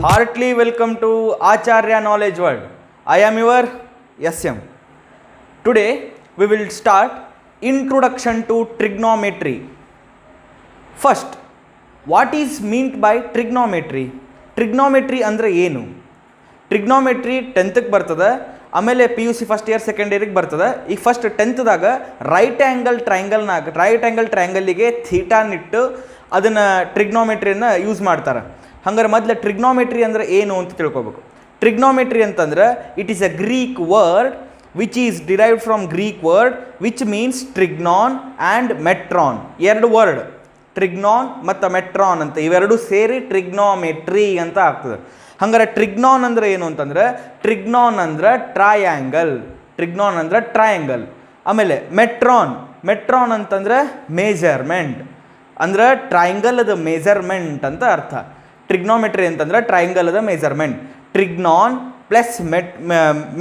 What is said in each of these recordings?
Heartily welcome to Acharya Knowledge World. I am your SM. Today we will start Introduction to Trigonometry. First, what is meant by trigonometry? Trigonometry andre ಏನು? Trigonometry 10th ಗೆ ಬರ್ತದೆ, ಆಮೇಲೆ PUC first year second ಇಯರ್ಗೆ ಬರ್ತದೆ. ಈಗ first 10th ದಾಗ right angle ಟ್ರಯಾಂಗಲ್ಗೆ ಥೀಟಾನಿಟ್ಟು ಅದನ್ನು ಟ್ರಿಗ್ನೋಮೆಟ್ರಿಯನ್ನು use ಮಾಡ್ತಾರೆ. ಹಂಗಾರೆ ಮೊದಲು ಟ್ರಿಗ್ನೋಮೆಟ್ರಿ ಅಂದರೆ ಏನು ಅಂತ ತಿಳ್ಕೊಬೇಕು. ಟ್ರಿಗ್ನೋಮೆಟ್ರಿ ಅಂತಂದ್ರೆ it is a Greek word which is derived from Greek word which means trignon and metron. ಎರಡು ವರ್ಡ್ ಟ್ರಿಗ್ನಾನ್ ಮತ್ತು ಮೆಟ್ರಾನ್ ಅಂತ ಇವೆರಡು ಸೇರಿ ಟ್ರಿಗ್ನೋಮೆಟ್ರಿ ಅಂತ ಆಗ್ತದೆ. ಹಂಗಾರೆ ಟ್ರಿಗ್ನಾನ್ ಅಂದರೆ ಏನು ಅಂತಂದ್ರೆ ಟ್ರಿಗ್ನಾನ್ ಅಂದ್ರೆ ಟ್ರಯಾಂಗಲ್. ಆಮೇಲೆ ಮೆಟ್ರಾನ್ ಅಂತಂದ್ರೆ ಮೇಜರ್ಮೆಂಟ್, ಅಂದ್ರೆ ಟ್ರಯಾಂಗಲ್ದ ಮೇಜರ್ಮೆಂಟ್ ಅಂತ ಅರ್ಥ. ಟ್ರಿಗ್ನೋಮೆಟ್ರಿ ಅಂತಂದ್ರೆ ಟ್ರಯಾಂಗಲ್ದ measurement. Trignon plus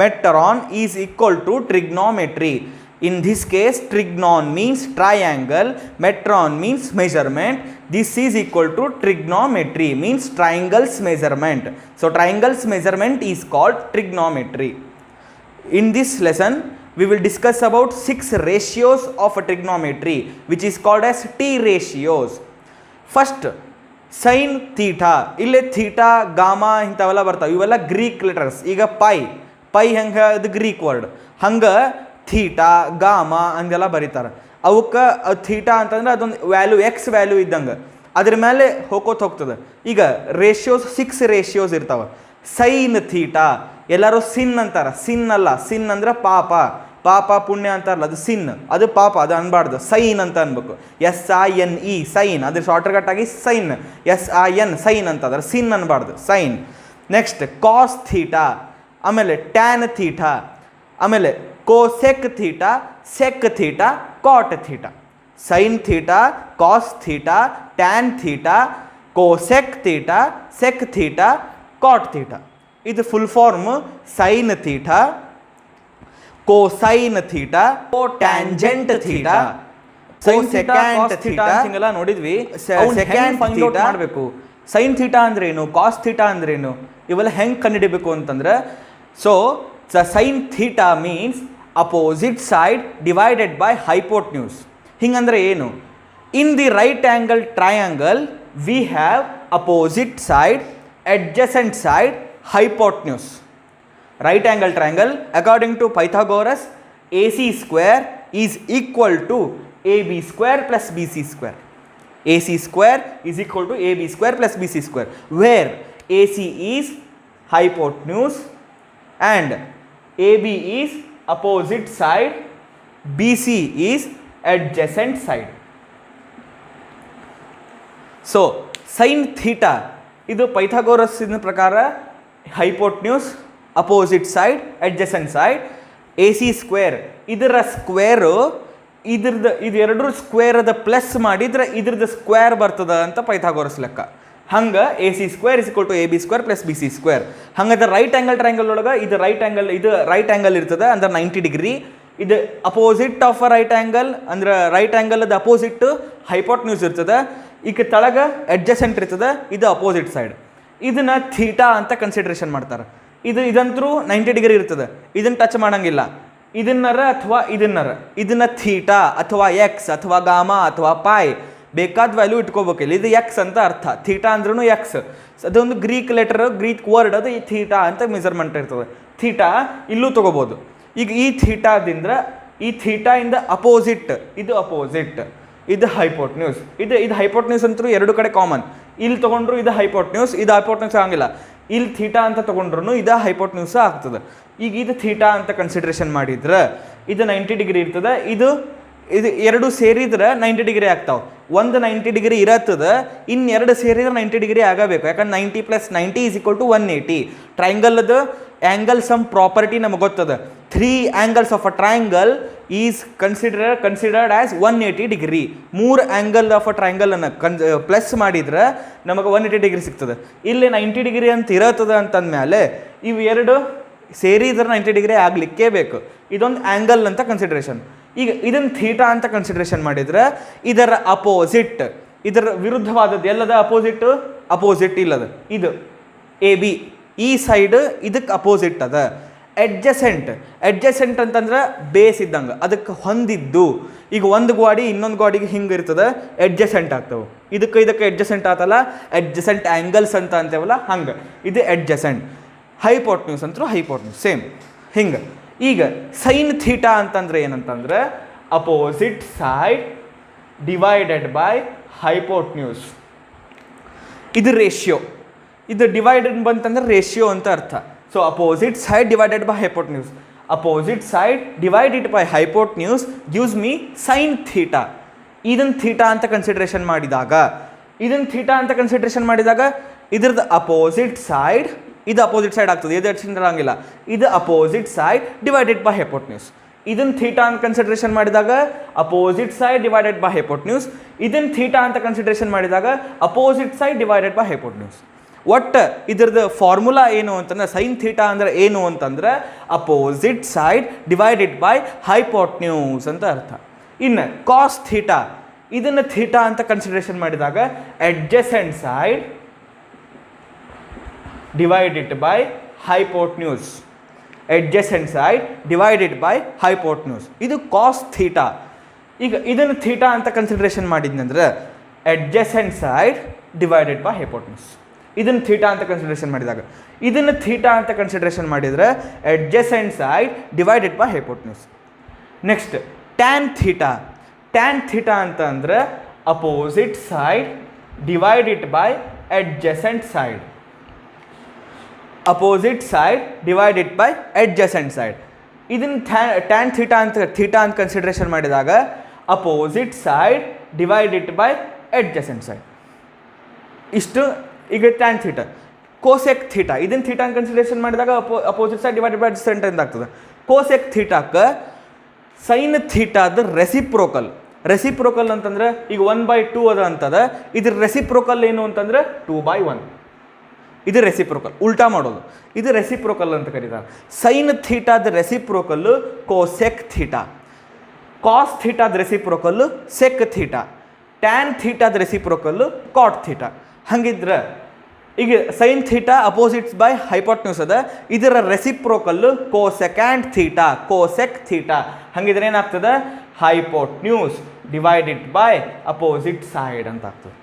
metron is equal to trigonometry. In this case, trignon means triangle, metron means measurement. This is equal to trigonometry, means triangle's measurement. So, triangle's measurement is called trigonometry. In this lesson, we will discuss about 6 ratios of a trigonometry, which is called as T ratios. First, sin theta. Ille theta, gamma ಇಂಥವೆಲ್ಲ ಬರ್ತಾವೆ. ಇವೆಲ್ಲ Greek letters. ಈಗ pi ಹೆಂಗೆ ಅದು Greek word, ಹಂಗೆ theta gamma ಹಂಗೆಲ್ಲ ಬರೀತಾರೆ. ಅವಕ್ಕೆ ಥೀಟಾ ಅಂತಂದ್ರೆ ಅದೊಂದು ವ್ಯಾಲ್ಯೂ ಎಕ್ಸ್ ವ್ಯಾಲ್ಯೂ ಇದ್ದಂಗೆ ಅದ್ರ ಮೇಲೆ ಹೋಗ್ತದೆ. ಈಗ ರೇಷಿಯೋಸ್ 6 ರೇಷಿಯೋಸ್ ಇರ್ತಾವೆ. ಸೈನ್ ಥೀಟಾ ಎಲ್ಲರೂ ಸಿನ್ ಅಂತಾರೆ, ಸಿನ್ ಅಲ್ಲ, ಸಿನ್ ಅಂದ್ರೆ ಪಾಪ ಪುಣ್ಯ ಅಂತಾರಲ್ಲ ಅದು ಸಿನ್, ಅದು ಪಾಪ, ಅದು ಅನ್ಬಾರ್ದು, ಸೈನ್ ಅಂತ ಅನ್ಬೇಕು. SINE ಸೈನ್, ಅದ್ರ ಶಾರ್ಟ್ಕಟ್ ಆಗಿ ಸೈನ್, SIN ಸೈನ್ ಅಂತ ಅದ್ರ ಸಿನ್ ಅನ್ಬಾರ್ದು, ಸೈನ್. ನೆಕ್ಸ್ಟ್ ಕಾಸ್ ಥೀಟಾ, ಆಮೇಲೆ ಟ್ಯಾನ್ ಥೀಟಾ, ಆಮೇಲೆ cosec theta, sec theta, cot theta. Sine theta, cos theta, tan theta, cosec theta, sec theta, cot theta. ಇದು full form sine theta, cosine theta, tangent theta, second theta ಹಿಂಗೆಲ್ಲ ನೋಡಿದ್ವಿ. Second find out ಮಾಡಬೇಕು. Sine theta ಅಂದ್ರೇನು, cos theta ಅಂದ್ರೇನು, ಇವೆಲ್ಲ ಹೆಂಗೆ ಕಂಡುಹಿಡಿಬೇಕು ಅಂತಂದ್ರೆ, so the sin theta means opposite side divided by hypotenuse. ಹಿಂಗಂದ್ರೆ ಏನು? In the right angle triangle we have opposite side, adjacent side, hypotenuse. Right angle triangle according to Pythagoras, AC square is equal to AB square plus BC square. AC square is equal to AB square plus BC square, where AC is hypotenuse and AB is opposite side, BC is adjacent side. So sin theta ಇದು Pythagoras ಪ್ರಕಾರ hypotenuse, opposite side, adjacent side. AC square ಇದರ square ಇದೆರಡರ ಸ್ಕ್ವೇರದ plus ಮಾಡಿದ್ರೆ ಇದ್ರದ್ದು square ಬರ್ತದ ಅಂತ Pythagoras ಲೆಕ್ಕ. ಹಂಗೆ AC square is equal to AB square plus BC square. ಹಂಗಂದ್ರೆ ರೈಟ್ ಆ್ಯಂಗಲ್ ಟ್ರಯಾಂಗಲ್ ಒಳಗೆ ಇದು ರೈಟ್ ಆ್ಯಂಗಲ್ ಇರ್ತದೆ ಅಂದ್ರೆ 90 ಡಿಗ್ರಿ. ಇದು opposite of a right angle ಅಂದ್ರೆ ರೈಟ್ ಆ್ಯಂಗಲ್ದ ಅಪೋಸಿಟ್ ಹೈಪೋಟ್ನ್ಯೂಸ್ ಇರ್ತದೆ. ಈಗ ತೆಳಗೆ ಅಡ್ಜಸೆಂಟ್ ಇರ್ತದೆ, ಇದು ಅಪೋಸಿಟ್ ಸೈಡ್. ಇದನ್ನ ಥೀಟಾ ಅಂತ ಕನ್ಸಿಡರೇಷನ್ ಮಾಡ್ತಾರೆ. ಇದಂತರೂ 90 ಡಿಗ್ರಿ ಇರ್ತದೆ, ಇದನ್ನು ಟಚ್ ಮಾಡಂಗಿಲ್ಲ. ಇದನ್ನ ಥೀಟಾ ಅಥವಾ ಎಕ್ಸ್ ಅಥವಾ ಗಾಮಾ ಅಥವಾ ಪಾಯ್ ಬೇಕಾದ ವ್ಯಾಲ್ಯೂ ಇಟ್ಕೋಬೇಕಿಲ್ಲ. ಇದು ಎಕ್ಸ್ ಅಂತ ಅರ್ಥ, ಥೀಟಾ ಅಂದ್ರೂ ಎಕ್ಸ್, ಅದೊಂದು ಗ್ರೀಕ್ ಲೆಟರ್, ಗ್ರೀಕ್ ವರ್ಡ್, ಅದು ಈ ಥೀಟಾ ಅಂತ ಮೆಜರ್ಮೆಂಟ್ ಇರ್ತದೆ. ಥೀಟಾ ಇಲ್ಲೂ ತಗೋಬೋದು. ಈಗ ಈ ಥೀಟಾದಿಂದ ಈ ಥೀಟಾ ಇಂದ ಅಪೋಸಿಟ್, ಇದು ಹೈಪೋಟ್ನ್ಯೂಸ್. ಇದು ಹೈಪೋಟ್ನ್ಯೂಸ್ ಅಂತೂ ಎರಡು ಕಡೆ ಕಾಮನ್. ಇಲ್ಲಿ ತೊಗೊಂಡ್ರು ಇದು ಹೈಪೋಟ್ನ್ಯೂಸ್ ಆಗಂಗಿಲ್ಲ. ಇಲ್ಲಿ ಥೀಟಾ ಅಂತ ತೊಗೊಂಡ್ರು ಇದು ಹೈಪೋಟ್ನ್ಯೂಸ್ ಆಗ್ತದೆ. ಈಗ ಇದು ಥೀಟಾ ಅಂತ ಕನ್ಸಿಡರೇಷನ್ ಮಾಡಿದ್ರೆ ಇದು 90 ಡಿಗ್ರಿ ಇರ್ತದೆ. ಇದು ಎರಡು ಸೇರಿದ್ರೆ 90 ಡಿಗ್ರಿ ಆಗ್ತಾವೆ. ಒಂದು 90 ಡಿಗ್ರಿ ಇರತ್ತದ, ಇನ್ನೆರಡು ಸೇರಿದ್ರೆ 90 ಡಿಗ್ರಿ ಆಗಬೇಕು. ಯಾಕಂದ್ರೆ 90 + 90 = 180. ಟ್ರಯಾಂಗಲ್ದು ಆ್ಯಂಗಲ್ ಸಮ್ ಪ್ರಾಪರ್ಟಿ ನಮಗೆ ಗೊತ್ತದ. 3 angles of a triangle is considered as 180 degree. 3 angle of a ಟ್ರಯಾಂಗಲನ್ನು ಪ್ಲಸ್ ಮಾಡಿದ್ರೆ ನಮಗೆ 180 ಡಿಗ್ರಿ ಸಿಗ್ತದೆ. ಇಲ್ಲಿ 90 ಡಿಗ್ರಿ ಅಂತ ಇರತ್ತದ ಅಂತಂದಮೇಲೆ ಇವು ಎರಡು ಸೇರಿದ್ರೆ 90 ಡಿಗ್ರಿ ಆಗಲಿಕ್ಕೇ ಬೇಕು. ಇದೊಂದು ಆ್ಯಂಗಲ್ ಅಂತ ಕನ್ಸಿಡರೇಷನ್. ಈಗ ಇದನ್ನು ಥೀಟಾ ಅಂತ ಕನ್ಸಿಡರೇಷನ್ ಮಾಡಿದ್ರೆ ಇದರ ಅಪೋಸಿಟ್, ಇದರ ವಿರುದ್ಧವಾದದ್ದು ಎಲ್ಲದ ಅಪೋಸಿಟ್ ಇಲ್ಲದ ಎ ಬಿ ಈ ಸೈಡ್ ಇದಕ್ಕೆ ಅಪೋಸಿಟ್ ಅದ. ಎಡ್ಜಸೆಂಟ್ ಅಂತಂದ್ರೆ ಬೇಸ್ ಇದ್ದಂಗೆ, ಅದಕ್ಕೆ ಹೊಂದಿದ್ದು. ಈಗ ಒಂದು ಗಾಡಿ ಇನ್ನೊಂದು ಗಾಡಿಗೆ ಹಿಂಗೆ ಇರ್ತದೆ, ಎಡ್ಜಸೆಂಟ್ ಆಗ್ತವೆ. ಇದಕ್ಕೆ ಎಡ್ಜಸೆಂಟ್ ಆತಲ್ಲ, ಎಡ್ಜಸೆಂಟ್ ಆ್ಯಂಗಲ್ಸ್ ಅಂತ ಅಂತೇವಲ್ಲ ಹಂಗೆ, ಇದು ಎಡ್ಜಸೆಂಟ್. ಹೈಪೋಟ್ನ್ಯೂಸ್ ಅಂತೂ ಹೈಪೋಟ್ನ್ಯೂಸ್ ಸೇಮ್ ಹಿಂಗೆ. ಈಗ ಸೈನ್ ಥೀಟಾ ಅಂತಂದ್ರೆ ಏನಂತಂದ್ರೆ opposite side divided by hypotenuse. ಇದು ರೇಷಿಯೋ, ಇದು ಡಿವೈಡೆಡ್ ಬಂತಂದ್ರೆ ರೇಷಿಯೋ ಅಂತ ಅರ್ಥ. So opposite side divided by hypotenuse, opposite side divided by hypotenuse gives me sine theta. ಇದನ್ನು ಥೀಟಾ ಅಂತ ಕನ್ಸಿಡ್ರೇಷನ್ ಮಾಡಿದಾಗ ಇದ್ರದ್ದು ಅಪೋಸಿಟ್ ಸೈಡ್, ಇದು ಅಪೋಸಿಟ್ ಸೈಡ್ ಆಗ್ತದೆ, ಇದು ಎಡ್ಜಸೆಂಟ್ ಇರಂಗಿಲ್ಲ. ಇದು opposite side divided by hypotenuse. ಇದನ್ನು ಥೀಟಾ ಅಂತ ಕನ್ಸಿಡ್ರೇಷನ್ ಮಾಡಿದಾಗ opposite side divided by hypotenuse, ಇದನ್ನು ಥೀಟಾ ಅಂತ ಕನ್ಸಿಡ್ರೇಷನ್ ಮಾಡಿದಾಗ opposite side divided by hypotenuse. ಒಟ್ಟು ಇದ್ರದ್ದು ಫಾರ್ಮುಲಾ ಏನು ಅಂತಂದ್ರೆ, ಸೈನ್ ಥೀಟಾ ಅಂದರೆ ಏನು ಅಂತಂದ್ರೆ opposite side divided by hypotenuse ಅಂತ ಅರ್ಥ. ಇನ್ನು ಕಾಸ್ ಥೀಟಾ, ಇದನ್ನು ಥೀಟಾ ಅಂತ ಕನ್ಸಿಡರೇಷನ್ ಮಾಡಿದಾಗ adjacent side divided by hypotenuse, adjacent side divided by hypotenuse, ಇದು ಕಾಸ್ ಥೀಟಾ. ಈಗ ಇದನ್ನು ಥೀಟಾ ಅಂತ ಕನ್ಸಿಡರೇಷನ್ ಮಾಡಿದ್ನಂದ್ರೆ adjacent side divided by hypotenuse. ಇದನ್ನು ಥೀಟಾ ಅಂತ ಕನ್ಸಿಡರೇಷನ್ ಮಾಡಿದಾಗ, ಇದನ್ನು ಥೀಟಾ ಅಂತ ಕನ್ಸಿಡರೇಷನ್ ಮಾಡಿದರೆ adjacent side divided by hypotenuse. Next tan theta. Tan theta ಅಂತ ಅಂದರೆ opposite side divided by adjacent side, opposite side divided by adjacent side. ಇದನ್ನು tan theta ಅಂತ ಕನ್ಸಿಡರೇಷನ್ ಮಾಡಿದಾಗ opposite side divided by adjacent side. ಇಷ್ಟು ಈಗ tan theta. Cosec theta, ಇದನ್ನು theta ಅಂತ consideration ಮಾಡಿದಾಗ opposite side divided by adjacent ಅಂತ ಆಗ್ತದೆ. ಕೋಸೆಕ್ ಥೀಟಾಕ್ಕೆ ಸೈನ್ ಥೀಟಾದ ರೆಸಿಪ್ರೋಕಲ್ ಅಂತಂದ್ರೆ ಈಗ 1/2 ಅದ ಅಂತದ, ಇದ್ರ ರೆಸಿಪ್ರೋಕಲ್ ಏನು ಅಂತಂದ್ರೆ 2/1. ಇದು ರೆಸಿಪ್ರೋಕಲ್, ಉಲ್ಟಾ ಮಾಡೋದು, ಇದು ರೆಸಿಪ್ರೋಕಲ್ ಅಂತ ಕರೀತಾರೆ. ಸೈನ್ ಥೀಟಾದ ರೆಸಿಪ್ರೋಕಲ್ಲು ಕೋಸೆಕ್ ಥೀಟಾ, ಕಾಸ್ ಥೀಟಾದ ರೆಸಿಪ್ರೋಕಲ್ಲು ಸೆಕ್ ಥೀಟಾ, ಟ್ಯಾನ್ ಥೀಟಾದ ರೆಸಿಪ್ರೋಕಲ್ಲು ಕಾಟ್ ಥೀಟಾ. ಹಂಗಿದ್ರೆ ಈಗ sine theta opposites by hypotenuse ಅದ, ಇದರ reciprocal cosecant theta, cosec theta. ಹಂಗಿದ್ರೆ ಏನಾಗ್ತದೆ hypotenuse divided by opposite side ಅಂತ ಆಗ್ತದೆ.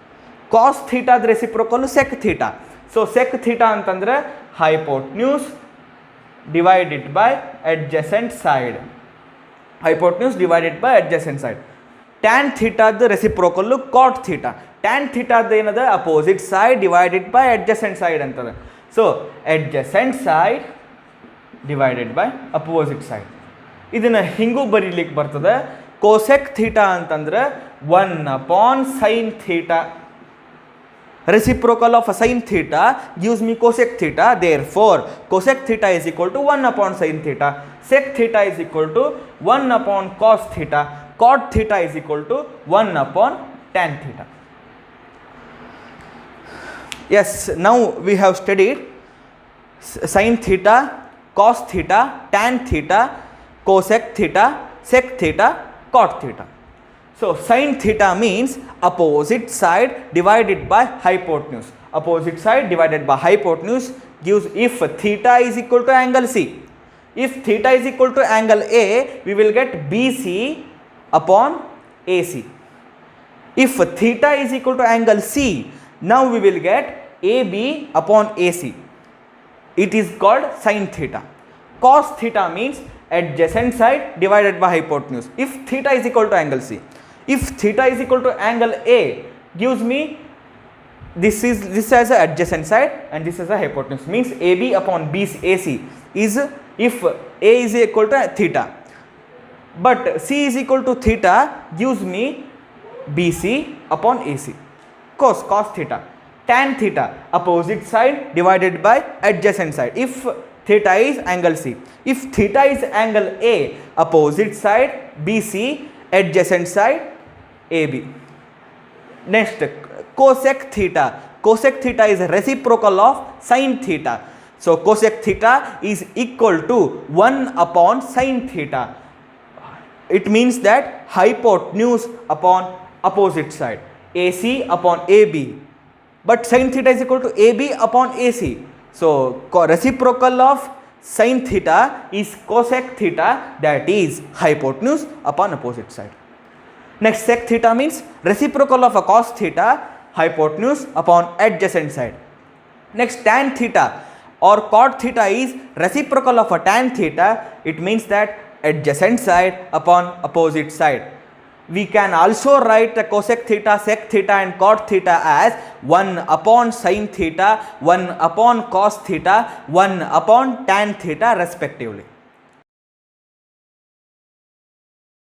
ಕಾಸ್ ಥೀಟಾದ reciprocal sec theta. So sec theta ಅಂತಂದ್ರೆ hypotenuse divided by adjacent side, hypotenuse divided by adjacent side. Tan ಥೀಟಾದ reciprocal cot theta. Tan ಥೀಟಾದ ಏನದ opposite side divided by adjacent side ಅಂತದ. So adjacent side divided by opposite side. ಇದನ್ನು ಹಿಂಗೂ ಬರೀಲಿಕ್ಕೆ ಬರ್ತದೆ. Cosec theta ಅಂತಂದ್ರೆ 1/sin theta. Reciprocal of a sin theta gives me cosec theta. Therefore, cosec theta is equal to 1/sin theta. Sec theta is equal to 1/cos theta. Cot theta is equal to 1/tan theta. Yes, now we have studied sin theta, cos theta, tan theta, cosec theta, sec theta, cot theta. So sin theta means opposite side divided by hypotenuse. Opposite side divided by hypotenuse gives, if theta is equal to angle C. If theta is equal to angle A, we will get BC upon AC. If theta is equal to angle C, now we will get AB upon AC. It is called sin theta. Cos theta means adjacent side divided by hypotenuse. If theta is equal to angle C. If theta is equal to angle A, gives me this as a adjacent side and this as a hypotenuse, means AB upon AC is, if A is equal to theta, but C is equal to theta, gives me BC upon AC. Cos theta. Tan theta, opposite side divided by adjacent side. If theta is angle C. If theta is angle A, opposite side BC, adjacent side AB. Next, cosec theta. Cosec theta is reciprocal of sin theta. So cosec theta is equal to 1/sin theta. It means that hypotenuse upon opposite side, AC upon AB. But sin theta is equal to AB upon AC. So reciprocal of sin theta is cosec theta, that is hypotenuse upon opposite side. Next, sec theta means reciprocal of a cos theta, hypotenuse upon adjacent side. Next, tan theta or cot theta is reciprocal of a tan theta. It means that adjacent side upon opposite side. We can also write the cosec theta, sec theta and cot theta as 1 upon sin theta, 1 upon cos theta, 1 upon tan theta respectively.